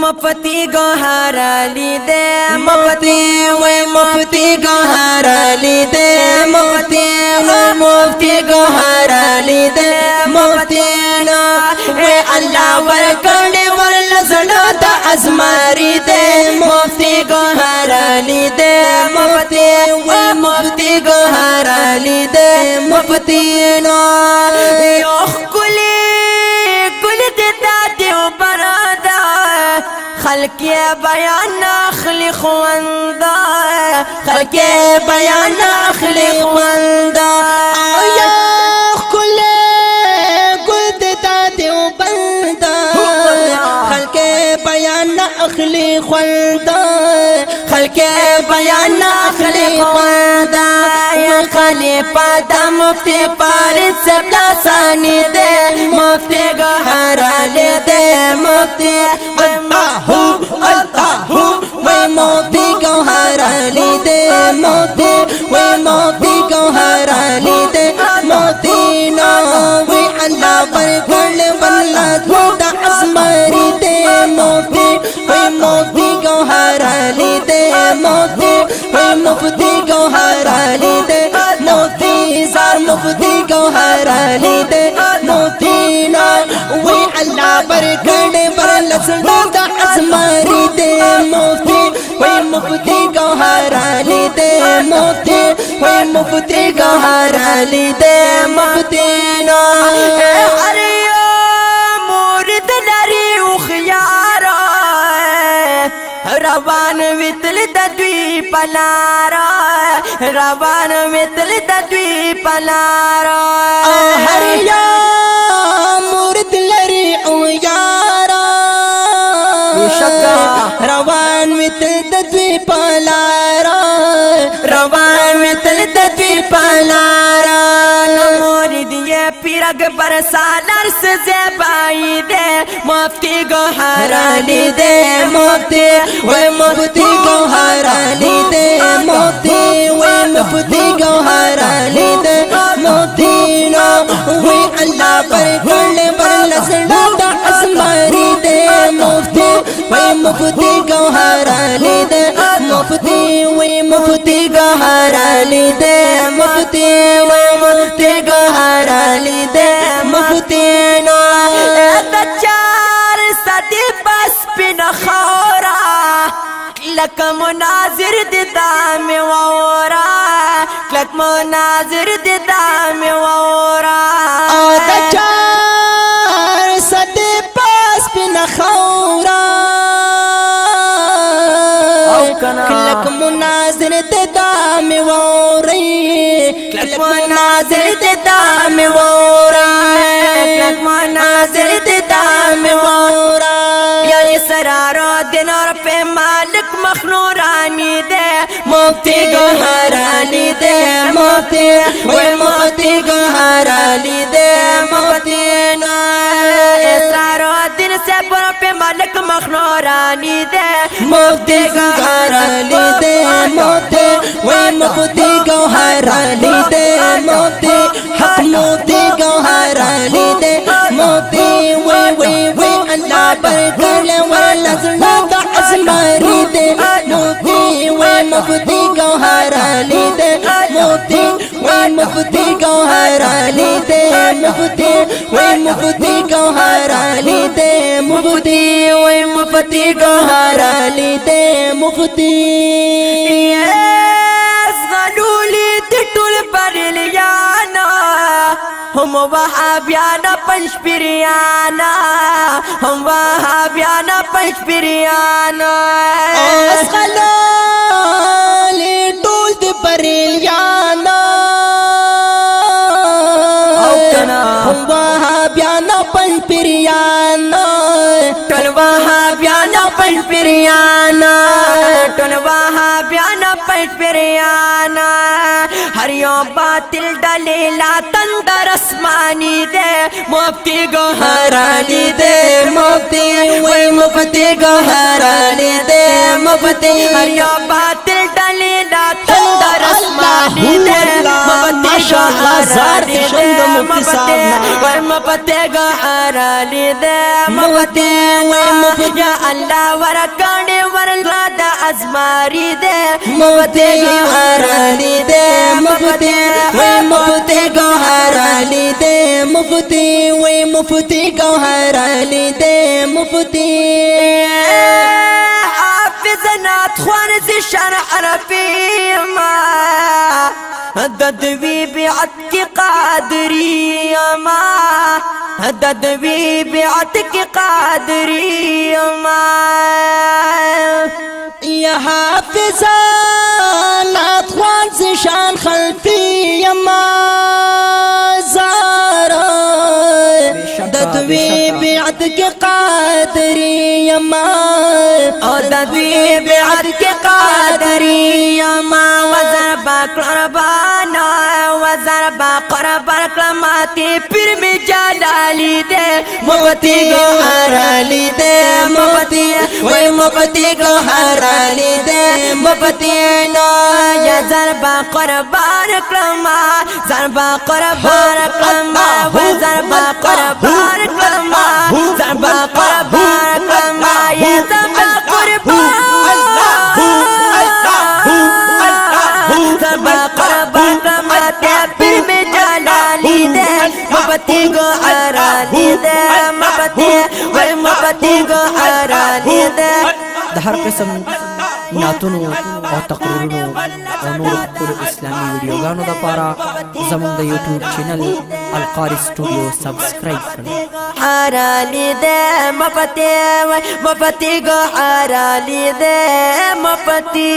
مفتی گوهر علی دے مفتی وی مفتی گوهر علی دے مفتی وی مفتی گوهر علی دے مفتی وی اللہ ورکڑی ورلزڑا دا ازماری دے مفتی گوهر علی دے مفتی وی مفتی گوهر علی دے مفتی یوخ کلی خلق بیان اخلی خواندا خلق بیان اخلی خواندا آیا کل گل دیتا دیو بندا خلق بیان اخلی خواندا خلق بیان اخلی خواندا خلیفہ دا مفتی پارس سبلا ثانی دے مفتی گوهر علی دے مفتی موتی گوهر علی دے موتی وی موتی گوهر علی دے موتی نا وی اللہ برکل واللہ دا ازماری دے موتی وی موتی گوهر علی دے موتی وی مفتی گوهر علی دے موتی زار مفتی گوهر علی دے موتی نا وی اللہ برکل واللہ دا ازماری دے موتی وی مفتی گوهر علی دے موتی وی مفتی گوهر علی دے مفتی نا اریا مورد لری اخیارا روان ویتل دوی پلارا روان ویتل دوی پلارا اریا مورد لری اخیارا روان ویتل دوی پلارا روان ویتل دوی پلارا مورد یہ پیرگ برسالر سے زیبائی دے مفتی گوهر علی دے موتی وی مفتی گوهر علی دے موتی وی مفتی گوهر علی دے موتی نا وی اللہ پر کل برلسڑا دا ازماری دے مفتی وی مفتی گوهر علی دے مفتی وی مفتی گوهر علی دے مفتی وی مفتی گوهر علی دے مفتی نا چار صدی بس پن خورا لک مناظر دی دام وورا لک مناظر دی دام وورا آدھا چار صدی بس پن خورا لک مناظر دی دام ووری لک مناظر دی دام وورا لک مناظر دی دام وورا یعنی سرارو دینار پہ مالک مخنورانی دے مفتی گوهر علی دے موتی وی موتی گوهر علی دے موتی نا سارو دن سے برو پہ مالک مخنورانی دے موتی گوهر علی دے موتی وی مفتی گوهر علی دے موتی حق موتی گوهر علی دے موتی وی اللہ برکل واللزنا دا ازماری دے موتی وی مفتی گوهر علی دے موتی وی مفتی گوهر علی دے مفتی وی مفتی گوهر علی دے مفتی وی مفتی گوهر علی دے مفتی غلولی تٹول بریلیانا ہم وہابیانا پنچ پریانا ہم وہابیانا پنچ پریانا غلولی ٹول دی بریلیانا ہم وہابیانا پنچ پریانا ٹول وہابیانا پنچ پریانا ٹول وہابیانا پنچ پریانا ہر یو باطل ڈلیلا تندر اسمانی دے مفتی گوهر علی دے مفتی وی مفتی گوهر علی دے مفتی ہر یو باطل ڈلیلا لا تندر اسمانی دے مپتی گو حرالی دے مپتی گو حرالی دے مپتی یا اللہ ورکانے ورلا دا ازماری دے مپتی گو حرالی دے مپتی گو حرالی دے مفتی گو حرالی دے مفتی حافظنات خوان زی شرح رفی ما ددوی بیعت کی قادری ما ددوی بیعت کی قادری ما یا حافظا نات خوان سے شان خلفی یما زارا ددوی بیعت کی قادری یما ددوی بیعت کی قادری یما وزر با قربانا وزر با قربان کلماتی پھر میں جلالی دے مپتی گو حرالی دے مپتی گو حرالی دے مپتی نو یا زربا قربان کلما زربا قربان کلما وزربا قربان کلما زربا قربان کلما یا زربا قربان زربا قربان کلما تے پھر میں جلالی دے مپتی گو حرالی دے مپتی گو حرالی دے د هر قسم نعتونو او تقریرونو او نور ټول اسلامي ویډیوګانو لپاره زموږ د یوټیوب چینل القاری سټوډیو سبسکرایب کړئ حرالی دے مپتی گو حرالی دے مپتی